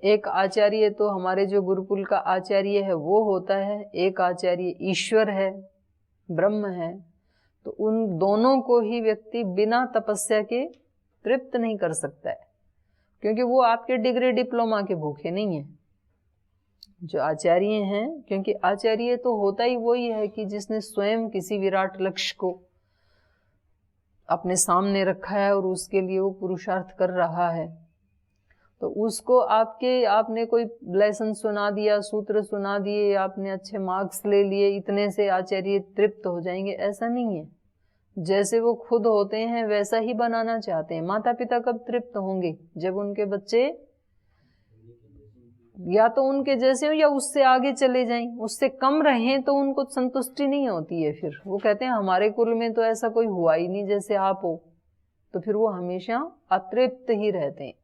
एक आचार्य तो हमारे जो गुरुकुल का आचार्य है वो होता है, एक आचार्य ईश्वर है, ब्रह्म है। तो उन दोनों को ही व्यक्ति बिना तपस्या के तृप्त नहीं कर सकता है, क्योंकि वो आपके डिग्री डिप्लोमा के भूखे नहीं है जो आचार्य हैं। क्योंकि आचार्य तो होता ही वही है कि जिसने स्वयं किसी विराट लक्ष्य को अपने सामने रखा है और उसके लिए वो पुरुषार्थ कर रहा है। तो उसको आपने कोई लेसन सुना दिया, सूत्र सुना दिए, आपने अच्छे मार्क्स ले लिए, इतने से आचार्य तृप्त हो जाएंगे, ऐसा नहीं है। जैसे वो खुद होते हैं वैसा ही बनाना चाहते हैं। माता पिता कब तृप्त होंगे? जब उनके बच्चे या तो उनके जैसे हो या उससे आगे चले जाएं, उससे कम रहें तो उनको संतुष्टि नहीं होती है। फिर वो कहते हैं हमारे कुल में तो ऐसा कोई हुआ ही नहीं जैसे आप हो, तो फिर वो हमेशा अतृप्त ही रहते हैं।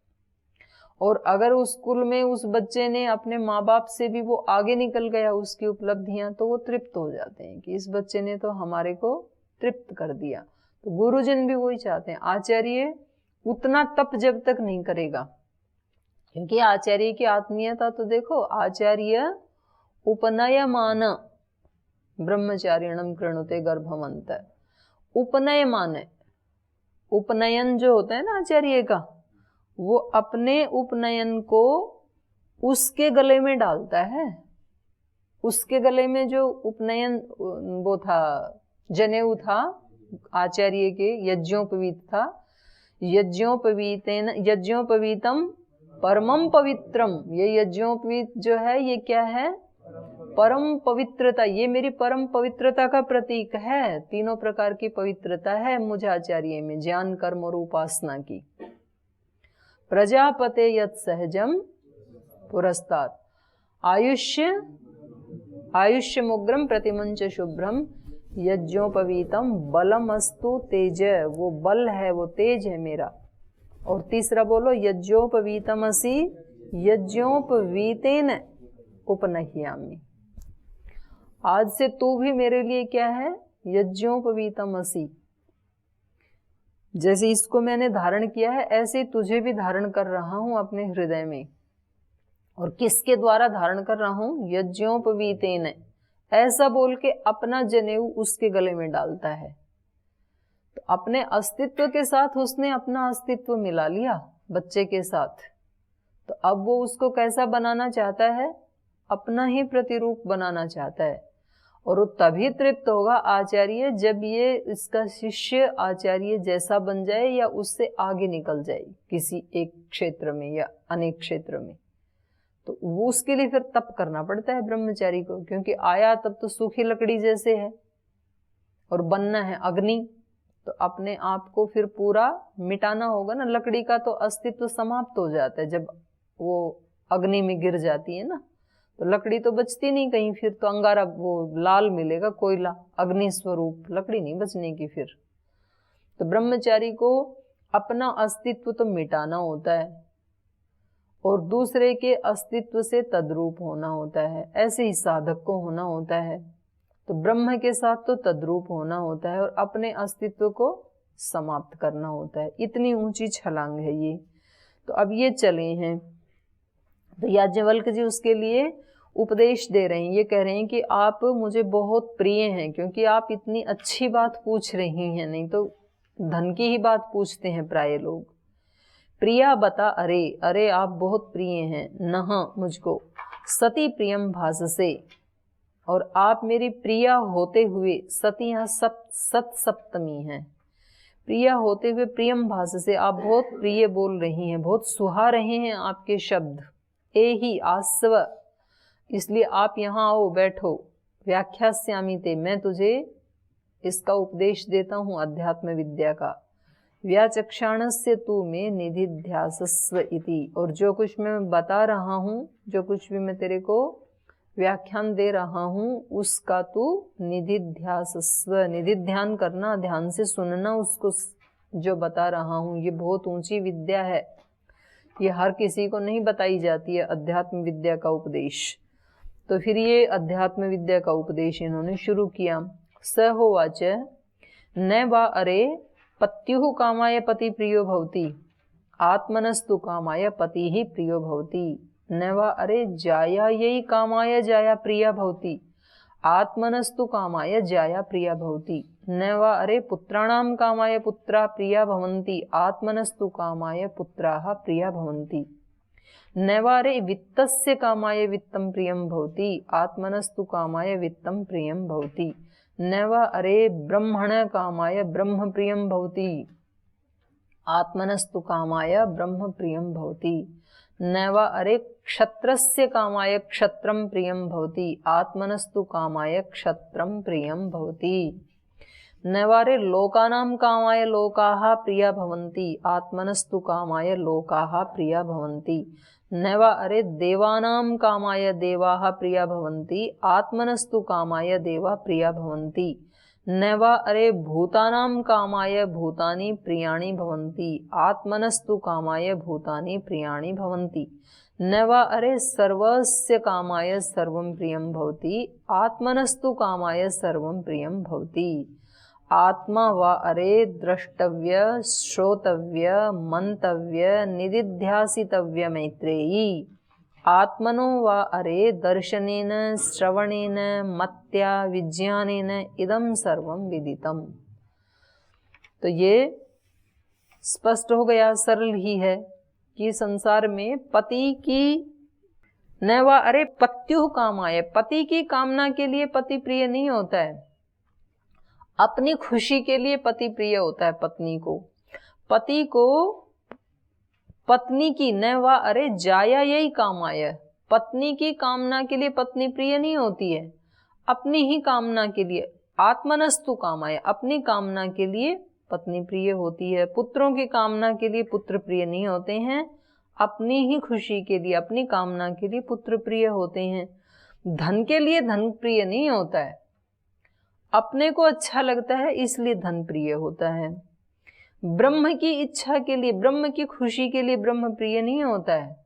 और अगर उस कुल में उस बच्चे ने अपने माँ बाप से भी वो आगे निकल गया उसकी उपलब्धियां, तो वो तृप्त हो जाते हैं कि इस बच्चे ने तो हमारे को तृप्त कर दिया। तो गुरुजन भी वही चाहते हैं। आचार्य उतना तप जब तक नहीं करेगा, क्योंकि आचार्य की आत्मीयता तो देखो, आचार्य उपनयमान ब्रह्मचारिणम कृणुते गर्भवंत। उपनयमान, उपनयन जो होता है ना आचार्य का, वो अपने उपनयन को उसके गले में डालता है। उसके गले में जो उपनयन वो था, जनेऊ था आचार्य के, यज्ञोपवीत था। यज्ञोपवीतम परमम पवित्रम, ये यज्ञोपवीत जो है ये क्या है? परम पवित्रता। ये मेरी परम पवित्रता का प्रतीक है। तीनों प्रकार की पवित्रता है मुझ आचार्य में, ज्ञान कर्म और उपासना की। प्रजापते यत् सहजम पुरस्तात् आयुष्यमुग्रम प्रतिमंच शुभ्रम यज्ञोपवीतम बलमस्तु तेज। वो बल है, वो तेज है मेरा। और तीसरा बोलो, यज्ञोपवीतमसि यज्ञोपवीतेन उपनह्यामि। आज से तू भी मेरे लिए क्या है? यज्ञोपवीतमसि। जैसे इसको मैंने धारण किया है ऐसे तुझे भी धारण कर रहा हूं अपने हृदय में। और किसके द्वारा धारण कर रहा हूं? यज्ञोपवीतेन। ऐसा बोल के अपना जनेऊ उसके गले में डालता है। तो अपने अस्तित्व के साथ उसने अपना अस्तित्व मिला लिया बच्चे के साथ। तो अब वो उसको कैसा बनाना चाहता है? अपना ही प्रतिरूप बनाना चाहता है। और वो तभी तृप्त होगा आचार्य जब ये इसका शिष्य आचार्य जैसा बन जाए या उससे आगे निकल जाए किसी एक क्षेत्र में या अनेक क्षेत्र में। तो वो उसके लिए फिर तप करना पड़ता है ब्रह्मचारी को, क्योंकि आया तब तो सूखी लकड़ी जैसे है और बनना है अग्नि। तो अपने आप को फिर पूरा मिटाना होगा ना। लकड़ी का तो अस्तित्व समाप्त हो जाता है जब वो अग्नि में गिर जाती है ना, तो लकड़ी तो बचती नहीं कहीं। फिर तो अंगारा वो लाल मिलेगा, कोयला, अग्नि स्वरूप, लकड़ी नहीं बचने की फिर। तो ब्रह्मचारी को अपना अस्तित्व तो मिटाना होता है और दूसरे के अस्तित्व से तद्रूप होना होता है। ऐसे ही साधक को होना होता है। तो ब्रह्म के साथ तो तद्रूप होना होता है और अपने अस्तित्व को समाप्त करना होता है। इतनी ऊंची छलांग है ये। तो अब ये चले हैं, तो याज्ञवल्क्य जी उसके लिए उपदेश दे रहे हैं। ये कह रहे हैं कि आप मुझे बहुत प्रिय हैं, क्योंकि आप इतनी अच्छी बात पूछ रही हैं। नहीं तो धन की ही बात पूछते हैं प्राय लोग। प्रिया बता अरे, अरे आप बहुत प्रिय हैं। नह मुझको सती प्रियम भाससे, और आप मेरी प्रिया होते हुए, सती यहाँ सत सप्तमी है, प्रिया होते हुए प्रियम भास से आप बहुत प्रिय बोल रही हैं, बहुत सुहा रहे हैं आपके शब्द। ए ही आस्व, इसलिए आप यहाँ आओ, बैठो। व्याख्यास्यामि ते, मैं तुझे इसका उपदेश देता हूँ अध्यात्म विद्या का। व्याचक्षाणस्य तू में निधिध्यासस्व इति, और जो कुछ मैं बता रहा हूँ, जो कुछ भी मैं तेरे को व्याख्यान दे रहा हूँ, उसका तू निधिध्यासस्व, निधिध्यान करना, ध्यान से सुनना उसको जो बता रहा हूँ। ये बहुत ऊंची विद्या है, ये हर किसी को नहीं बताई जाती है अध्यात्म विद्या का उपदेश। तो फिर ये अध्यात्म विद्या का उपदेश इन्होंने शुरू किया। स होवाच न वा अरे पत्युः कामाय पति प्रियो भवति, आत्मनस्तु कामाय पति ही प्रियो भवति। न वा अरे जाया यही कामाय जाया प्रिया भवति, आत्मनस्तु कामाय जाया प्रिया भवति। न वा अरे पुत्राणां कामाय पुत्रा प्रिया भवन्ति, आत्मनस्तु कामाय पुत्राः प्रिया भवन्ति। न वा अरे वित्तस्य कामाय वित्तं प्रियं भवति, आत्मनस्तु कामाय वित्तं प्रियं भवति। न वा अरे ब्रह्मण कामाय ब्रह्म प्रियं भवति, आत्मनस्तु कामाय ब्रह्म प्रियं भवति। न वा अरे क्षत्रस्य कामाय क्षत्रं प्रियं भवति, आत्मनस्तु कामाय क्षत्रं प्रियं भवति। न वा अरे लोकानां कामाय लोकाः प्रिया भवन्ति, आत्मनस्तु कामाय लोकाः प्रिया भवन्ति। न वा अरे देवानां कामाय देवाः प्रिया भवन्ति, आत्मनस्तु कामाय देवा प्रिया भवन्ति। न वा अरे भूतानां कामाय भूतानि प्रियाणि भवन्ति, आत्मनस्तु कामाय भूतानि प्रियाणि भवन्ति। न वा अरे सर्वस्य कामाय सर्वं प्रियं भवति, आत्मनस्तु कामाय सर्वं प्रियं भवति। आत्मा वा अरे द्रष्टव्य श्रोतव्य मंतव्य निदिध्यासितव्य मैत्रेयी, आत्मनो वा अरे दर्शनेन श्रवणेन मत्या विज्ञानेन इदं सर्वं विदितम्। तो ये स्पष्ट हो गया, सरल ही है कि संसार में पति की न वा अरे पत्युः कामाय, पति की कामना के लिए पति प्रिय नहीं होता है, अपनी खुशी के लिए पति प्रिय होता है पत्नी को। पति को पत्नी की न वा अरे जाया यही कामाय, पत्नी की कामना के लिए पत्नी प्रिय नहीं होती है, अपनी ही कामना के लिए। आत्मनस्तु कामाय, अपनी कामना के लिए पत्नी प्रिय होती है। पुत्रों की कामना के लिए पुत्र प्रिय नहीं होते हैं, अपनी ही खुशी के लिए अपनी कामना के लिए पुत्र प्रिय होते हैं। धन के लिए धन प्रिय नहीं होता है, अपने को अच्छा लगता है इसलिए धन प्रिय होता है। ब्रह्म की इच्छा के लिए, ब्रह्म की खुशी के लिए ब्रह्म प्रिय नहीं होता है।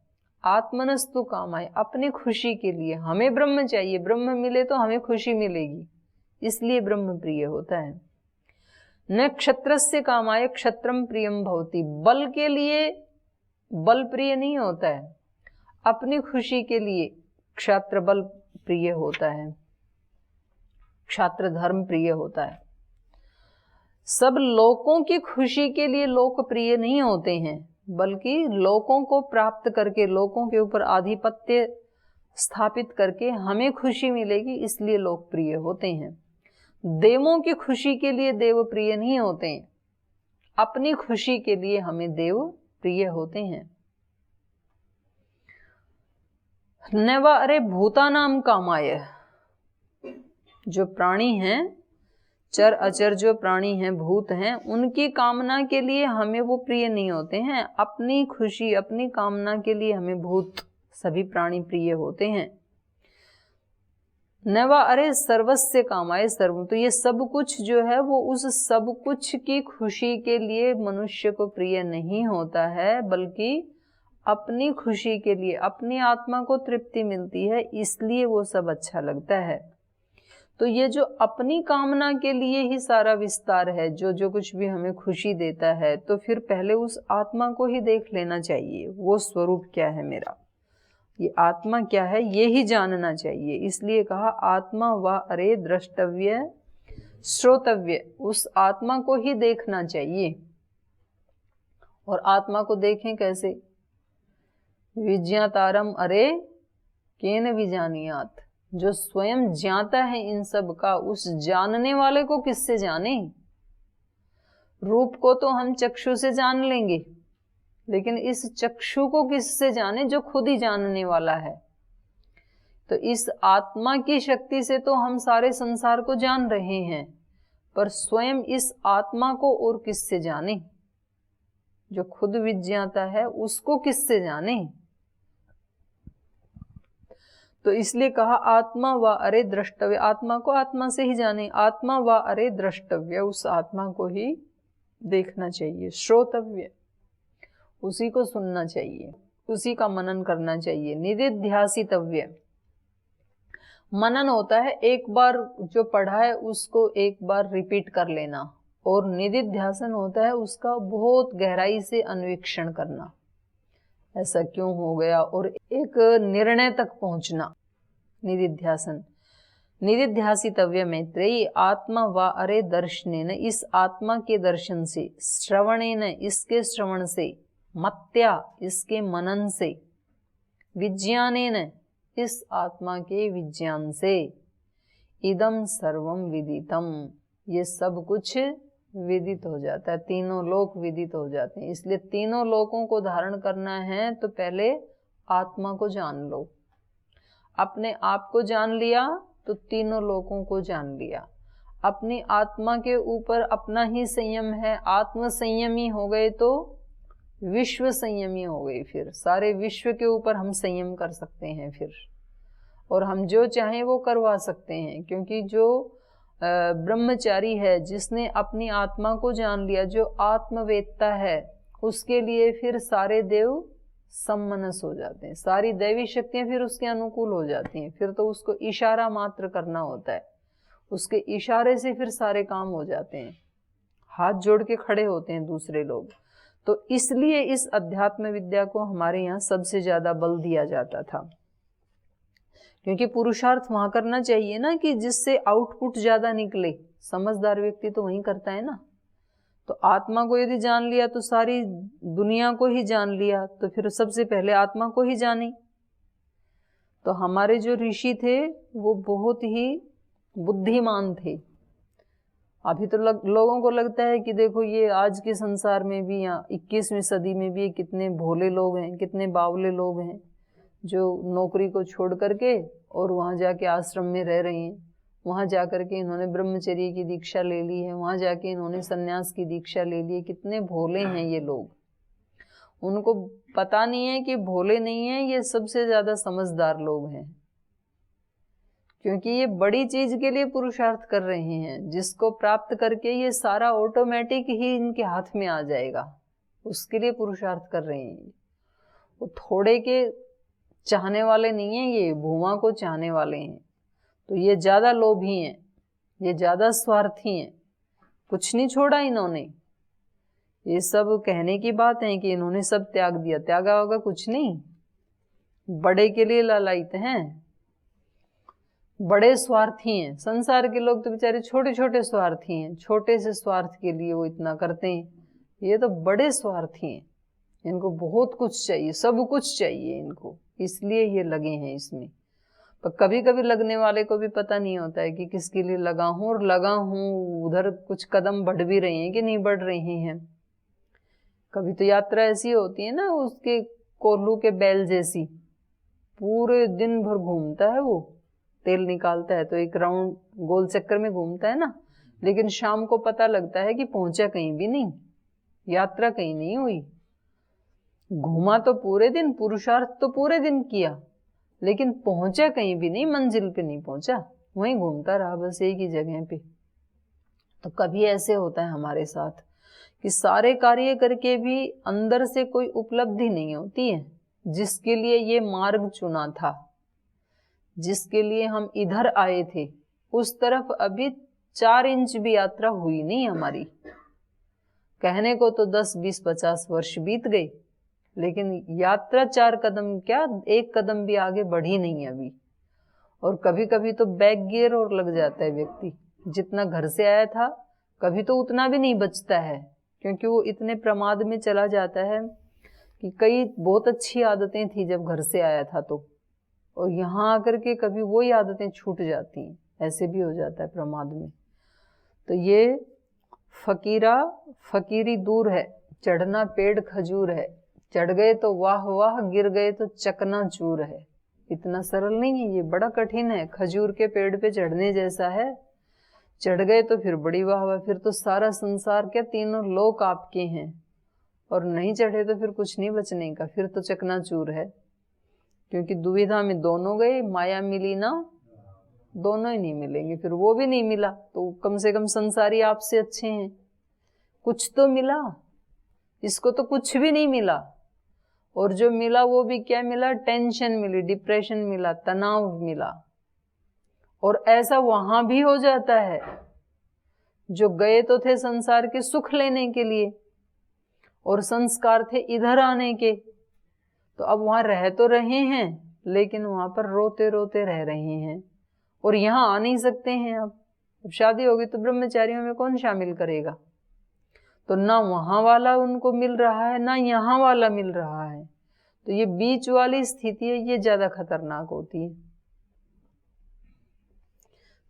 आत्मनस्तु कामाय, अपनी खुशी के लिए, हमें ब्रह्म चाहिए, ब्रह्म मिले तो हमें खुशी मिलेगी, इसलिए ब्रह्म प्रिय होता है। न क्षत्रस्य कामाय क्षत्रम प्रियम भवति, बल के लिए बल प्रिय नहीं होता है, अपनी खुशी के लिए क्षत्र बल प्रिय होता है, क्षात्र धर्म प्रिय होता है। सब लोकों की खुशी के लिए लोक प्रिय नहीं होते हैं, बल्कि लोकों को प्राप्त करके, लोकों के ऊपर आधिपत्य स्थापित करके हमें खुशी मिलेगी इसलिए लोक प्रिय होते हैं। देवों की खुशी के लिए देव प्रिय नहीं होते हैं, अपनी खुशी के लिए हमें देव प्रिय होते हैं। न वा अरे भूतानां कामाय, जो प्राणी हैं, चर अचर जो प्राणी हैं, भूत हैं, उनकी कामना के लिए हमें वो प्रिय नहीं होते हैं, अपनी खुशी अपनी कामना के लिए हमें भूत सभी प्राणी प्रिय होते हैं। न वा अरे सर्वस्य कामाय सर्वम, तो ये सब कुछ जो है वो उस सब कुछ की खुशी के लिए मनुष्य को प्रिय नहीं होता है, बल्कि अपनी खुशी के लिए, अपनी आत्मा को तृप्ति मिलती है इसलिए वो सब अच्छा लगता है। तो ये जो अपनी कामना के लिए ही सारा विस्तार है, जो जो कुछ भी हमें खुशी देता है, तो फिर पहले उस आत्मा को ही देख लेना चाहिए, वो स्वरूप क्या है मेरा, ये आत्मा क्या है ये ही जानना चाहिए। इसलिए कहा आत्मा वा अरे द्रष्टव्य श्रोतव्य, उस आत्मा को ही देखना चाहिए। और आत्मा को देखें कैसे? विज्ञातारम अरे केन विजानियात, जो स्वयं जानता है इन सब का, उस जानने वाले को किससे जाने? रूप को तो हम चक्षु से जान लेंगे, लेकिन इस चक्षु को किससे जाने? जो खुद ही जानने वाला है। तो इस आत्मा की शक्ति से तो हम सारे संसार को जान रहे हैं, पर स्वयं इस आत्मा को और किससे जाने? जो खुद विज्ञाता है उसको किससे जाने? तो इसलिए कहा आत्मा वा अरे द्रष्टव्य, आत्मा को आत्मा से ही जाने। आत्मा वा अरे द्रष्टव्य, उस आत्मा को ही देखना चाहिए। श्रोतव्य, उसी को सुनना चाहिए, उसी का मनन करना चाहिए। निदिध्यासितव्य, मनन होता है एक बार जो पढ़ा है उसको एक बार रिपीट कर लेना, और निदिध्यासन होता है उसका बहुत गहराई से अन्वेषण करना। ऐसा क्यों हो गया, और एक निर्णय तक पहुंचना। निदिध्यासन। निदिध्यासितव्य मैत्रेयी आत्मा वा अरे दर्शनेन, इस आत्मा के दर्शन से, श्रवणेन इसके श्रवण से, मत्या इसके मनन से, विज्ञानेन इस आत्मा के विज्ञान से, इदम सर्वम विदितम, ये सब कुछ विदित हो जाता है, तीनों लोक विदित हो जाते हैं। इसलिए तीनों लोकों को धारण करना है तो पहले आत्मा को जान लो। अपने आप को जान लिया तो तीनों लोकों को जान लिया। अपनी आत्मा के ऊपर अपना ही संयम है, आत्म संयमी हो गए तो विश्व संयमी हो गई। फिर सारे विश्व के ऊपर हम संयम कर सकते हैं फिर, और हम जो चाहें वो करवा सकते हैं। क्योंकि जो ब्रह्मचारी है, जिसने अपनी आत्मा को जान लिया, जो आत्मवेत्ता है, उसके लिए फिर सारे देव सम्मनस हो जाते हैं, सारी दैवी शक्तियां फिर उसके अनुकूल हो जाती हैं। फिर तो उसको इशारा मात्र करना होता है, उसके इशारे से फिर सारे काम हो जाते हैं, हाथ जोड़ के खड़े होते हैं दूसरे लोग। तो इसलिए इस अध्यात्म विद्या को हमारे यहाँ सबसे ज्यादा बल दिया जाता था, क्योंकि पुरुषार्थ वहां करना चाहिए ना कि जिससे आउटपुट ज्यादा निकले। समझदार व्यक्ति तो वही करता है ना। तो आत्मा को यदि जान लिया तो सारी दुनिया को ही जान लिया, तो फिर सबसे पहले आत्मा को ही जाने। तो हमारे जो ऋषि थे वो बहुत ही बुद्धिमान थे। अभी तो लोगों को लगता है कि देखो ये आज के संसार में भी, या 21वीं सदी में भी कितने भोले लोग हैं, कितने बावले लोग हैं जो नौकरी को छोड़ करके और वहाँ जाके आश्रम में रह रहे हैं। वहाँ जाकर के इन्होंने ब्रह्मचर्य की दीक्षा ले ली है, वहाँ जाके इन्होंने सन्यास की दीक्षा ले ली है। कितने भोले हैं ये लोग। उनको पता नहीं है कि भोले नहीं है, ये सबसे ज्यादा समझदार लोग हैं, क्योंकि ये बड़ी चीज के लिए पुरुषार्थ कर रहे हैं, जिसको प्राप्त करके ये सारा ऑटोमेटिक ही इनके हाथ में आ जाएगा, उसके लिए पुरुषार्थ कर रहे हैं। वो थोड़े के चाहने वाले नहीं हैं, ये भूमा को चाहने वाले हैं। तो ये ज्यादा लोभी हैं, ये ज्यादा स्वार्थी हैं। कुछ नहीं छोड़ा इन्होंने। ये सब कहने की बात है कि इन्होंने सब त्याग दिया, त्यागा होगा कुछ नहीं। बड़े के लिए लालायित हैं, बड़े स्वार्थी हैं। संसार के लोग तो बेचारे छोटे छोटे स्वार्थी हैं, छोटे से स्वार्थ के लिए वो इतना करते हैं। ये तो बड़े स्वार्थी हैं, इनको बहुत कुछ चाहिए, सब कुछ चाहिए इनको, इसलिए ये लगे हैं इसमें। पर कभी कभी लगने वाले को भी पता नहीं होता है कि किसके लिए लगा हूं, और लगा हूं उधर कुछ कदम बढ़ भी रहे हैं कि नहीं बढ़ रहे हैं। कभी तो यात्रा ऐसी होती है ना, उसके कोल्लू के बैल जैसी, पूरे दिन भर घूमता है, वो तेल निकालता है तो एक राउंड गोल चक्कर में घूमता है ना, लेकिन शाम को पता लगता है कि पहुंचा कहीं भी नहीं, यात्रा कहीं नहीं हुई। घूमा तो पूरे दिन, पुरुषार्थ तो पूरे दिन किया, लेकिन पहुंचा कहीं भी नहीं, मंजिल पे नहीं पहुंचा, वहीं घूमता रहा बस एक ही जगह पे। तो कभी ऐसे होता है हमारे साथ कि सारे कार्य करके भी अंदर से कोई उपलब्धि नहीं होती है। जिसके लिए ये मार्ग चुना था, जिसके लिए हम इधर आए थे, उस तरफ अभी 4 इंच भी यात्रा हुई नहीं हमारी। कहने को तो 10, 20, 50 वर्ष बीत गए, लेकिन यात्रा 4 कदम क्या, 1 कदम भी आगे बढ़ी नहीं अभी। और कभी कभी तो बैक गियर और लग जाता है व्यक्ति, जितना घर से आया था कभी तो उतना भी नहीं बचता है, क्योंकि वो इतने प्रमाद में चला जाता है कि कई बहुत अच्छी आदतें थी जब घर से आया था तो, और यहाँ आकर के कभी वही आदतें छूट जाती हैं, ऐसे भी हो जाता है प्रमाद में। तो ये फकीरी दूर है, चढ़ना पेड़ खजूर है, चढ़ गए तो वाह वाह, गिर गए तो चकनाचूर है। इतना सरल नहीं है, ये बड़ा कठिन है। खजूर के पेड़ पे चढ़ने जैसा है, चढ़ गए तो फिर बड़ी वाह वाह, फिर तो सारा संसार क्या, तीनों लोक आपके हैं, और नहीं चढ़े तो फिर कुछ नहीं बचने का, फिर तो चकनाचूर है। क्योंकि दुविधा में दोनों गए, माया मिली ना, दोनों ही नहीं मिलेंगे। फिर वो भी नहीं मिला तो कम से कम संसारी आपसे अच्छे हैं, कुछ तो मिला। इसको तो कुछ भी नहीं मिला, और जो मिला वो भी क्या मिला, टेंशन मिली, डिप्रेशन मिला, तनाव मिला। और ऐसा वहां भी हो जाता है, जो गए तो थे संसार के सुख लेने के लिए, और संस्कार थे इधर आने के, तो अब वहां रह तो रहे हैं लेकिन वहां पर रोते रोते रह रहे हैं और यहाँ आ नहीं सकते हैं। अब शादी होगी तो ब्रह्मचारियों में कौन शामिल करेगा? तो ना वहां वाला उनको मिल रहा है ना यहाँ वाला मिल रहा है। तो ये बीच वाली स्थिति है, ये ज्यादा खतरनाक होती है।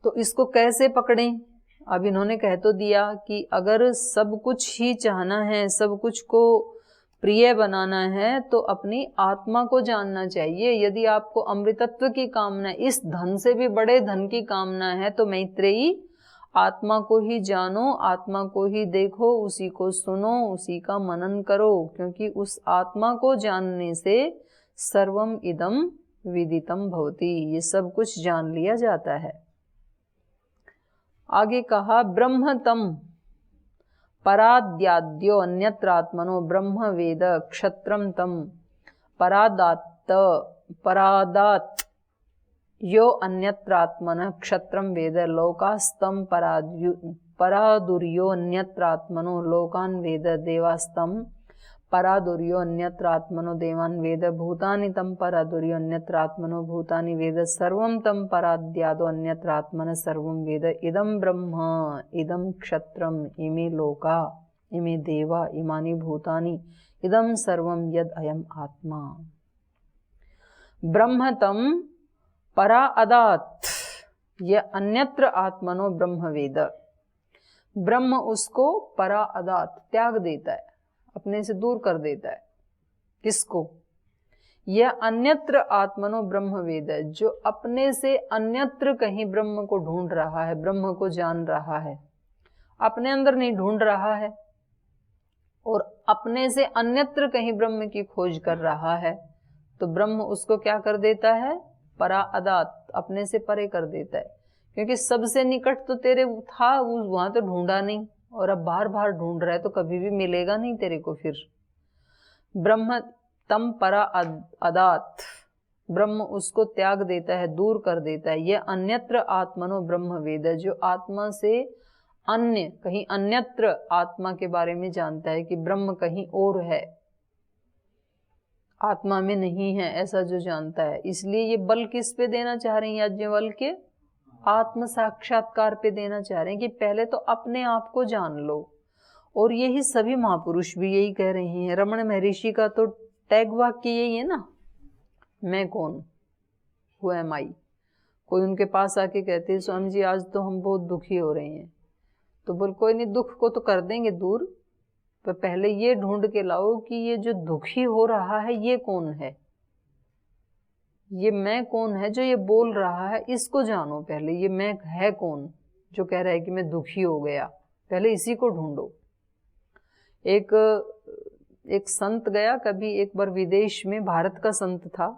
तो इसको कैसे पकड़ें? अब इन्होंने कह तो दिया कि अगर सब कुछ ही चाहना है, सब कुछ को प्रिय बनाना है तो अपनी आत्मा को जानना चाहिए। यदि आपको अमृतत्व की कामना, इस धन से भी बड़े धन की कामना है तो मैत्रेयी आत्मा को ही जानो, आत्मा को ही देखो, उसी को सुनो, उसी का मनन करो, क्योंकि उस आत्मा को जानने से सर्वम इदम विदितम भवति, ये सब कुछ जान लिया जाता है। आगे कहा ब्रह्म तम पराद्याद्यो अन्यत्रात्मनो ब्रह्म वेद क्षत्रम तम परादात यो अन्यत्रात्मन क्षत्रम वेद लोकास्तम परादुर्यो अन्यत्रात्मनो लोकान वेद देवास्तम परादुर्यो अन्यत्रात्मनो देवान वेद भूतानि तम परादुर्यो अन्यत्रात्मनो भूतानि वेद सर्वं तम पराद्यादो अन्यत्रात्मन सर्वं वेद इदं ब्रह्म इदं क्षत्रम इमे लोका इमे देवा इमानि भूतानि इदं सर्वं यद अयम आत्मा। ब्रह्म तम परा अदात, यह अन्यत्र आत्मनो ब्रह्म वेद। ब्रह्म उसको परा अदात त्याग देता है, अपने से दूर कर देता है। किसको? यह अन्यत्र आत्मनो ब्रह्म वेद है, जो अपने से अन्यत्र कहीं ब्रह्म को ढूंढ रहा है, ब्रह्म को जान रहा है, अपने अंदर नहीं ढूंढ रहा है और अपने से अन्यत्र कहीं ब्रह्म की खोज कर रहा है, तो ब्रह्म उसको क्या कर देता है? परा अदात, अपने से परे कर देता है। क्योंकि सबसे निकट तो तेरे था, वहां तो ढूंढा नहीं, और अब बार बार ढूंढ रहा है तो कभी भी मिलेगा नहीं तेरे को फिर। ब्रह्म तम परा अदात, ब्रह्म उसको त्याग देता है, दूर कर देता है। यह अन्यत्र आत्मनो ब्रह्म वेद, जो आत्मा से अन्य कहीं अन्यत्र आत्मा के बारे में जानता है कि ब्रह्म कहीं और है, आत्मा में नहीं है, ऐसा जो जानता है। इसलिए ये बल किस पे देना चाह रहे हैं याज्ञवल्क्य? आत्म साक्षात्कार पे देना चाह रहे हैं कि पहले तो अपने आप को जान लो। और यही सभी महापुरुष भी यही कह रहे हैं। रमण महर्षि का तो टैग वाक्य यही है ना, मैं कौन, हु एम आई। कोई उनके पास आके कहते हैं स्वामी जी आज तो हम बहुत दुखी हो रहे हैं, तो बोल कोई नहीं, दुख को तो कर देंगे दूर, पर पहले ये ढूंढ के लाओ कि ये जो दुखी हो रहा है ये कौन है, ये मैं कौन है जो ये बोल रहा है, इसको जानो पहले। ये मैं है कौन जो कह रहा है कि मैं दुखी हो गया, पहले इसी को ढूंढो। एक संत गया कभी एक बार विदेश में, भारत का संत था,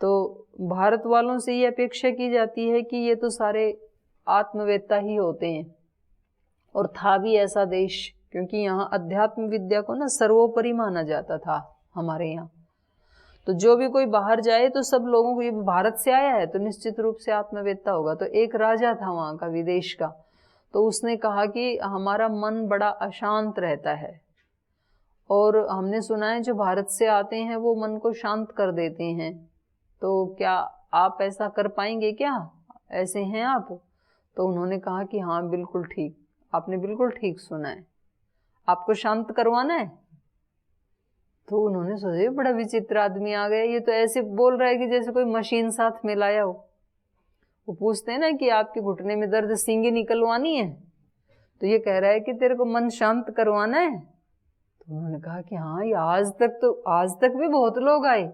तो भारत वालों से ये अपेक्षा की जाती है कि ये तो सारे आत्मवेत्ता ही होते हैं, और था भी ऐसा देश, क्योंकि यहाँ अध्यात्म विद्या को ना सर्वोपरि माना जाता था हमारे यहाँ। तो जो भी कोई बाहर जाए तो सब लोगों को, ये भारत से आया है तो निश्चित रूप से आत्मवेत्ता होगा। तो एक राजा था वहाँ का, विदेश का, तो उसने कहा कि हमारा मन बड़ा अशांत रहता है, और हमने सुना है जो भारत से आते हैं वो मन को शांत कर देते हैं, तो क्या आप ऐसा कर पाएंगे क्या, ऐसे हैं आप? तो उन्होंने कहा कि हाँ बिल्कुल ठीक, आपने बिल्कुल ठीक सुना है, आपको शांत करवाना है। तो उन्होंने सोचा बड़ा विचित्र आदमी आ गया, ये तो ऐसे बोल रहा है कि जैसे कोई मशीन साथ में लाया हो। वो पूछते हैं ना कि आपके घुटने में दर्द, सींगी निकलवानी है, तो ये कह रहा है कि तेरे को मन शांत करवाना है। तो उन्होंने कहा कि हाँ, ये आज तक भी बहुत लोग आए,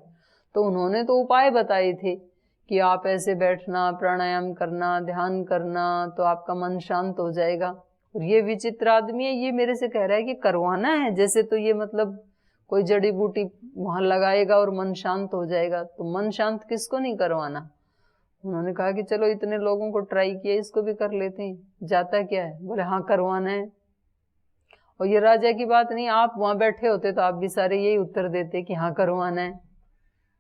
तो उन्होंने तो उपाय बताए थे कि आप ऐसे बैठना, प्राणायाम करना, ध्यान करना, तो आपका मन शांत हो जाएगा। और ये विचित्र आदमी है, ये मेरे से कह रहा है कि करवाना है, जैसे तो ये मतलब कोई जड़ी बूटी वहां लगाएगा और मन शांत हो जाएगा। तो मन शांत किसको नहीं करवाना। उन्होंने कहा कि चलो इतने लोगों को ट्राई किया, इसको भी कर लेते हैं, जाता क्या है। बोले हाँ करवाना है। और ये राजा की बात नहीं, आप वहां बैठे होते तो आप भी सारे यही उत्तर देते कि हाँ करवाना है,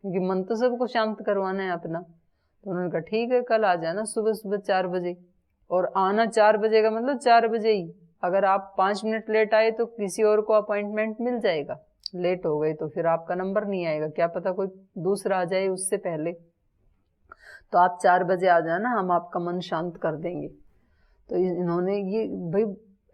क्योंकि मन तो सबको शांत करवाना है अपना। तो उन्होंने कहा ठीक है, कल आ जाना सुबह सुबह 4 बजे। और आना 4 बजे का मतलब 4 बजे ही, अगर आप 5 मिनट लेट आए तो किसी और को अपॉइंटमेंट मिल जाएगा, लेट हो गए तो फिर आपका नंबर नहीं आएगा, क्या पता कोई दूसरा आ जाए उससे पहले। तो आप 4 बजे आ जाना, हम आपका मन शांत कर देंगे। तो इन्होंने ये भाई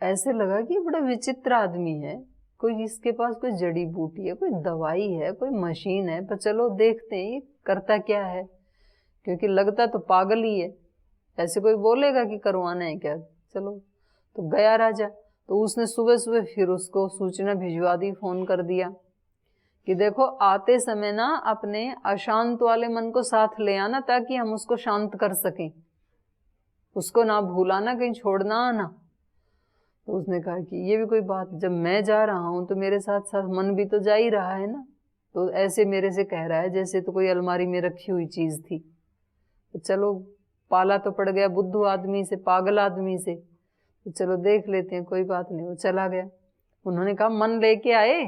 ऐसे लगा कि बड़ा विचित्र आदमी है, कोई इसके पास कोई जड़ी बूटी है, कोई दवाई है, कोई मशीन है, पर चलो देखते हैं ये करता क्या है, क्योंकि लगता तो पागल ही है, ऐसे कोई बोलेगा कि करवाना है क्या। चलो तो गया राजा। तो उसने सुबह सुबह फिर उसको सूचना भिजवा दी, फोन कर दिया कि देखो आते समय ना अपने अशांत वाले मन को साथ ले आना, ताकि हम उसको शांत कर सकें, उसको ना भूलाना, कहीं छोड़ना आना। तो उसने कहा कि ये भी कोई बात, जब मैं जा रहा हूं तो मेरे साथ साथ मन भी तो जा ही रहा है ना, तो ऐसे मेरे से कह रहा है जैसे तो कोई अलमारी में रखी हुई चीज थी। तो चलो पाला तो पड़ गया बुद्धू आदमी से, पागल आदमी से, तो चलो देख लेते हैं, कोई बात नहीं। वो चला गया। उन्होंने कहा मन लेके आए,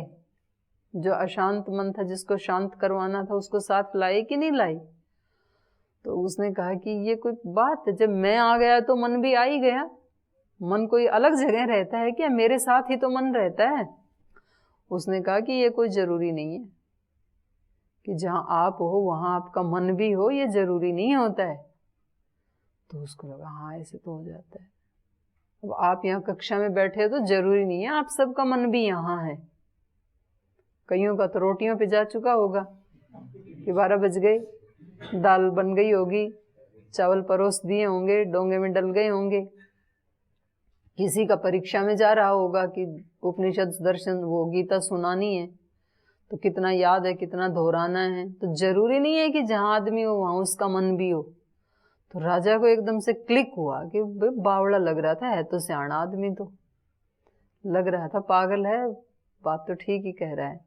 जो अशांत मन था जिसको शांत करवाना था उसको साथ लाए कि नहीं लाए। तो उसने कहा कि ये कोई बात है, जब मैं आ गया तो मन भी आ ही गया, मन कोई अलग जगह रहता है क्या, मेरे साथ ही तो मन रहता है। उसने कहा कि ये कोई जरूरी नहीं है कि जहां आप हो वहां आपका मन भी हो, ये जरूरी नहीं होता है। तो उसको लगा हाँ ऐसे तो हो जाता है। अब आप यहाँ कक्षा में बैठे हो तो जरूरी नहीं है आप सबका मन भी यहाँ है। कईयों का तो रोटियों पे जा चुका होगा कि 12 बज गए, दाल बन गई होगी, चावल परोस दिए होंगे, डोंगे में डल गए होंगे। किसी का परीक्षा में जा रहा होगा कि उपनिषद दर्शन वो गीता सुनानी है, तो कितना याद है, कितना दोहराना है। तो जरूरी नहीं है कि जहां आदमी हो वहां उसका मन भी हो। तो राजा को एकदम से क्लिक हुआ कि बावड़ा लग रहा था, है तो सियाना आदमी, तो लग रहा था पागल है, बात तो ठीक ही कह रहा है।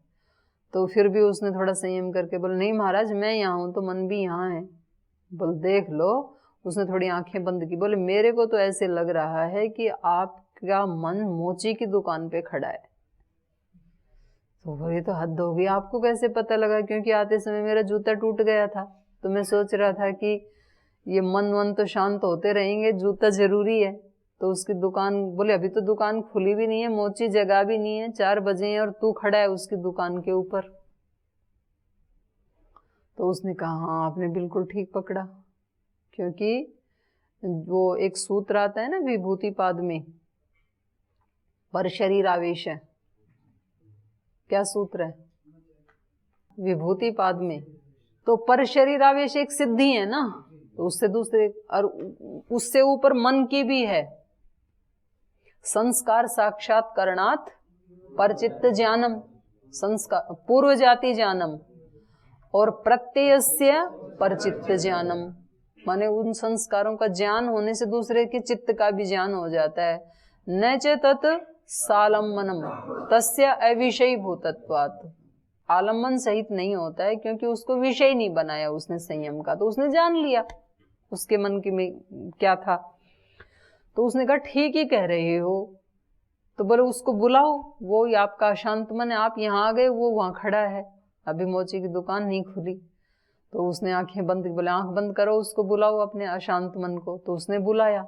तो फिर भी उसने थोड़ा संयम करके बोला नहीं महाराज मैं यहाँ हूं तो मन भी यहाँ है। बोल देख लो। उसने थोड़ी आंखें बंद की, बोले मेरे को तो ऐसे लग रहा है कि आपका मन मोची की दुकान पे खड़ा है। तो बोले तो हद हो गई, आपको कैसे पता लगा? क्योंकि आते समय मेरा जूता टूट गया था, तो मैं सोच रहा था कि ये मन तो शांत होते रहेंगे, जूता जरूरी है। तो उसकी दुकान, बोले अभी तो दुकान खुली भी नहीं है, मोची जगह भी नहीं है, 4 बजे हैं और तू खड़ा है उसकी दुकान के ऊपर। तो उसने कहा हाँ आपने बिल्कुल ठीक पकड़ा, क्योंकि वो एक सूत्र आता है ना विभूति पाद में, पर शरीर आवेश है। क्या सूत्र है विभूति पाद में? तो पर शरीर आवेश एक सिद्धि है ना, तो उससे दूसरे और उससे ऊपर मन की भी है। संस्कार साक्षात करणात परचित्त ज्ञानम, संस्कार पूर्व जाति ज्ञानम और प्रत्ययस्य परचित्त ज्ञानम, माने उन संस्कारों का ज्ञान होने से दूसरे के चित्त का भी ज्ञान हो जाता है। न च तत् सालम्बनम तस्य अविषयी भूतत्वात्, आलम्बन सहित नहीं होता है क्योंकि उसको विषय नहीं बनाया उसने संयम का, तो उसने जान लिया उसके मन की में क्या था। तो उसने कहा ठीक ही कह रहे हो। तो बोले उसको बुलाओ, वो आपका अशांत मन है, आप यहाँ आ गए, वो वहां खड़ा है, अभी मोची की दुकान नहीं खुली। तो उसने आंखें बंद की, बोले आंख बंद करो, उसको बुलाओ अपने अशांत मन को। तो उसने बुलाया,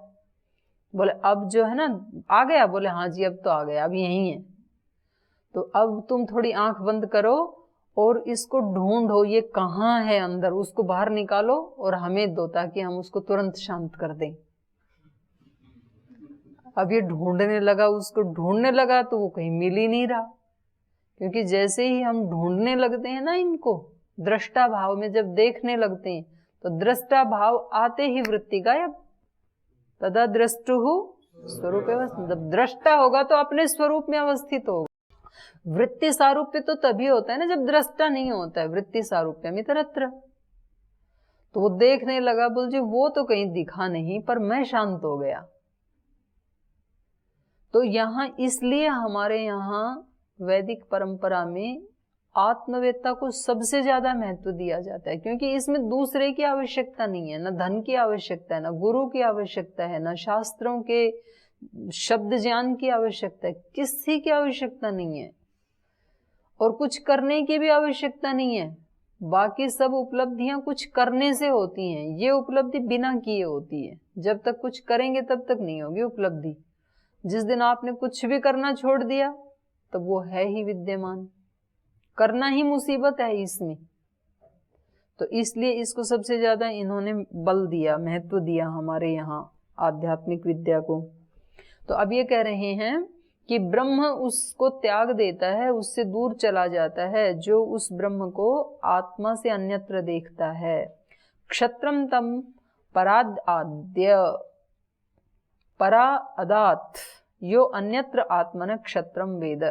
बोले अब जो है ना आ गया? बोले हाँ जी अब तो आ गया, अब यही है। तो अब तुम थोड़ी आंख बंद करो और इसको ढूंढो, ये कहाँ है अंदर, उसको बाहर निकालो और हमें दो, ताकि हम उसको तुरंत शांत कर दें। अब ये ढूंढने लगा, उसको ढूंढने लगा तो वो कहीं मिल ही नहीं रहा, क्योंकि जैसे ही हम ढूंढने लगते हैं ना इनको, दृष्टा भाव में जब देखने लगते हैं, तो दृष्टा भाव आते ही वृत्ति गायब। तदा दृष्टुहु स्वरूप अवस्थित, जब दृष्टा होगा तो अपने स्वरूप में अवस्थित होगा। वृत्ति सारूप्य तो तभी होता है ना जब दृष्टा नहीं होता है, वृत्ति सारूप्यम इतरत्र। तो वो देखने लगा, बोल जी वो तो कहीं दिखा नहीं, पर मैं शांत हो गया। तो यहाँ इसलिए हमारे यहाँ वैदिक परंपरा में आत्मवेत्ता को सबसे ज्यादा महत्व दिया जाता है, क्योंकि इसमें दूसरे की आवश्यकता नहीं है, न धन की आवश्यकता है, न गुरु की आवश्यकता है, न शास्त्रों के शब्द ज्ञान की आवश्यकता है, किसी की आवश्यकता नहीं है, और कुछ करने की भी आवश्यकता नहीं है। बाकी सब उपलब्धियां कुछ करने से होती हैं, ये उपलब्धि बिना किए होती है। जब तक कुछ करेंगे तब तक नहीं होगी उपलब्धि। जिस दिन आपने कुछ भी करना छोड़ दिया तब वो है ही विद्यमान। करना ही मुसीबत है इसमें। तो इसलिए इसको सबसे ज्यादा इन्होंने बल दिया, महत्व दिया हमारे यहाँ आध्यात्मिक विद्या को। तो अब ये कह रहे हैं कि ब्रह्म उसको त्याग देता है, उससे दूर चला जाता है जो उस ब्रह्म को आत्मा से अन्यत्र देखता है। क्षत्रम तम पराद आद्य परा अदात यो अन्यत्र आत्मन क्षत्रम वेद।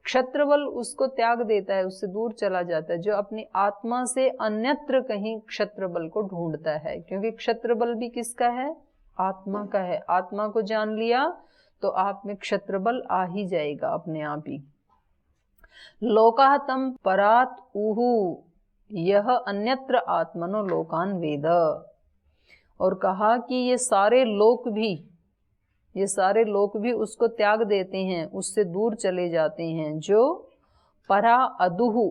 क्षत्र बल उसको त्याग देता है, उससे दूर चला जाता है जो अपनी आत्मा से अन्यत्र कहीं क्षत्र बल को ढूंढता है, क्योंकि क्षत्र बल भी किसका है? आत्मा का है। आत्मा को जान लिया तो आप में क्षत्र बल आ ही जाएगा अपने आप ही। लोकाः तम परात उहु यह अन्यत्र आत्मनो लोकान वेद। और कहा कि ये सारे लोक भी उसको त्याग देते हैं, उससे दूर चले जाते हैं जो परा अदुहु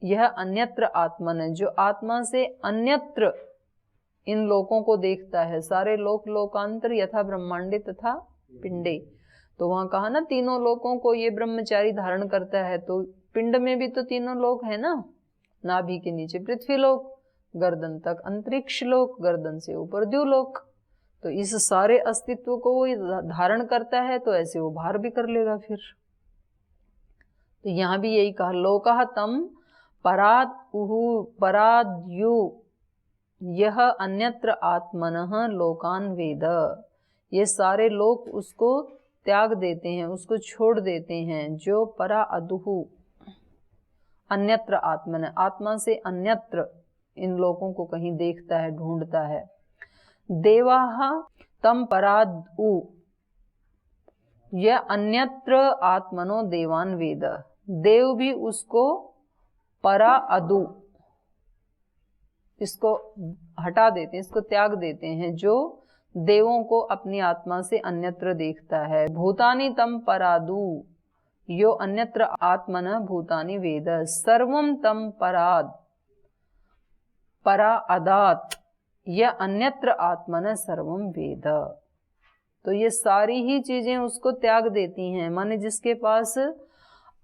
यह अन्यत्र आत्मन है, जो आत्मा से अन्यत्र इन लोकों को देखता है। सारे लोक लोकांतर यथा ब्रह्मांडे तथा पिंडे। तो वहां कहा ना तीनों लोकों को ये ब्रह्मचारी धारण करता है। तो पिंड में भी तो तीनों लोक है ना, नाभि के नीचे पृथ्वी लोक, गर्दन तक अंतरिक्ष लोक, गर्दन से ऊपर द्युलोक। तो इस सारे अस्तित्व को वो धारण करता है, तो ऐसे वो भार भी कर लेगा फिर। तो यहां भी यही कहा, लोकाः तम पराद्यु यह अन्यत्र आत्मनः लोकान वेद। ये सारे लोक उसको त्याग देते हैं, उसको छोड़ देते हैं जो परा अदुहु अन्यत्र आत्मन, आत्मा से अन्यत्र इन लोकों को कहीं देखता है, ढूंढता है। देवाः तम परादु यह अन्यत्र आत्मनो देवान वेद। देव भी उसको परा अदु, इसको हटा देते हैं, इसको त्याग देते हैं जो देवों को अपनी आत्मा से अन्यत्र देखता है। भूतानि तम परादु यो अन्यत्र आत्मन भूतानि वेद। सर्वम तम परा अदात यह अन्यत्र आत्मन सर्वम वेद। तो ये सारी ही चीजें उसको त्याग देती हैं। माने जिसके पास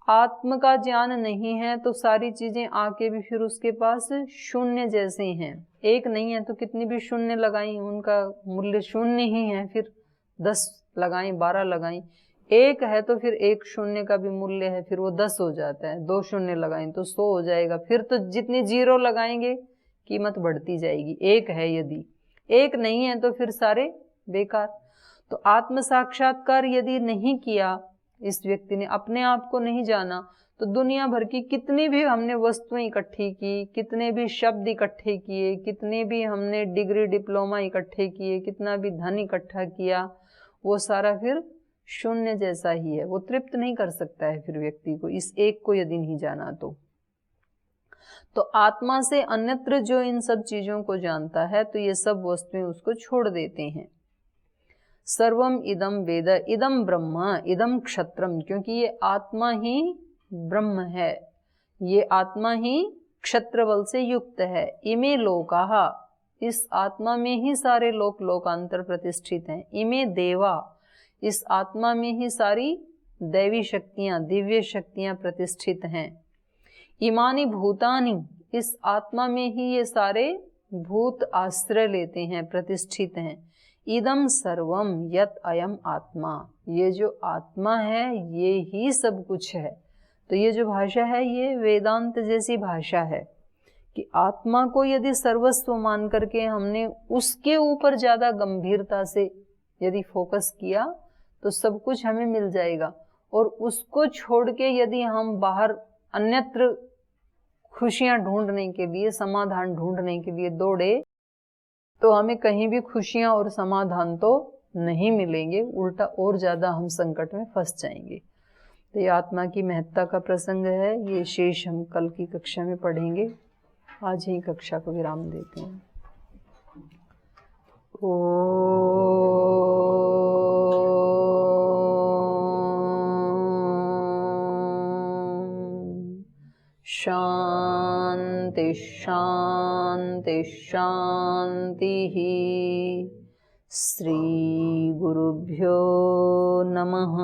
आत्म का ज्ञान नहीं है तो सारी चीजें आके भी फिर उसके पास शून्य जैसे हैं। एक नहीं है तो कितनी भी शून्य लगाई उनका मूल्य शून्य ही है, फिर 10 लगाई 12 लगाई। एक है तो फिर एक शून्य का भी मूल्य है, फिर वो 10 हो जाता है। 2 शून्य लगाएं तो 100 हो जाएगा। फिर तो जितनी जीरो लगाएंगे कीमत बढ़ती जाएगी। एक है, यदि एक नहीं है तो फिर सारे बेकार। तो आत्म साक्षात्कार यदि नहीं किया इस व्यक्ति ने, अपने आप को नहीं जाना, तो दुनिया भर की कितनी भी हमने वस्तुएं इकट्ठी की, कितने भी शब्द इकट्ठे किए, कितने भी हमने डिग्री डिप्लोमा इकट्ठे किए, कितना भी धन इकट्ठा किया, वो सारा फिर शून्य जैसा ही है। वो तृप्त नहीं कर सकता है फिर व्यक्ति को, इस एक को यदि नहीं जाना तो आत्मा से अन्यत्र जो इन सब चीजों को जानता है तो ये सब वस्तुएं उसको छोड़ देते हैं। सर्वम इदम वेद इदम ब्रह्म इदम क्षत्रम, क्योंकि ये आत्मा ही ब्रह्म है, ये आत्मा ही क्षत्र बल से युक्त है। इमे लोकाः, इस आत्मा में ही सारे लोक लोकांतर प्रतिष्ठित हैं। इमे देवा, इस आत्मा में ही सारी दैवी शक्तियां, दिव्य शक्तियां प्रतिष्ठित हैं। इमानि भूतानि, इस आत्मा में ही ये सारे भूत आश्रय लेते हैं, प्रतिष्ठित हैं। इदम सर्वम यत अयम आत्मा, ये जो आत्मा है ये ही सब कुछ है। तो ये जो भाषा है ये वेदांत जैसी भाषा है कि आत्मा को यदि सर्वस्व मान करके हमने उसके ऊपर ज्यादा गंभीरता से यदि फोकस किया तो सब कुछ हमें मिल जाएगा। और उसको छोड़ के यदि हम बाहर अन्यत्र खुशियां ढूंढने के लिए, समाधान ढूंढने के लिए दौड़े तो हमें कहीं भी खुशियां और समाधान तो नहीं मिलेंगे, उल्टा और ज्यादा हम संकट में फंस जाएंगे। तो ये आत्मा की महत्ता का प्रसंग है, ये शेष हम कल की कक्षा में पढ़ेंगे। आज ही कक्षा को विराम देते हैं। शांति शांति शांति। श्री गुरुभ्यो नमः।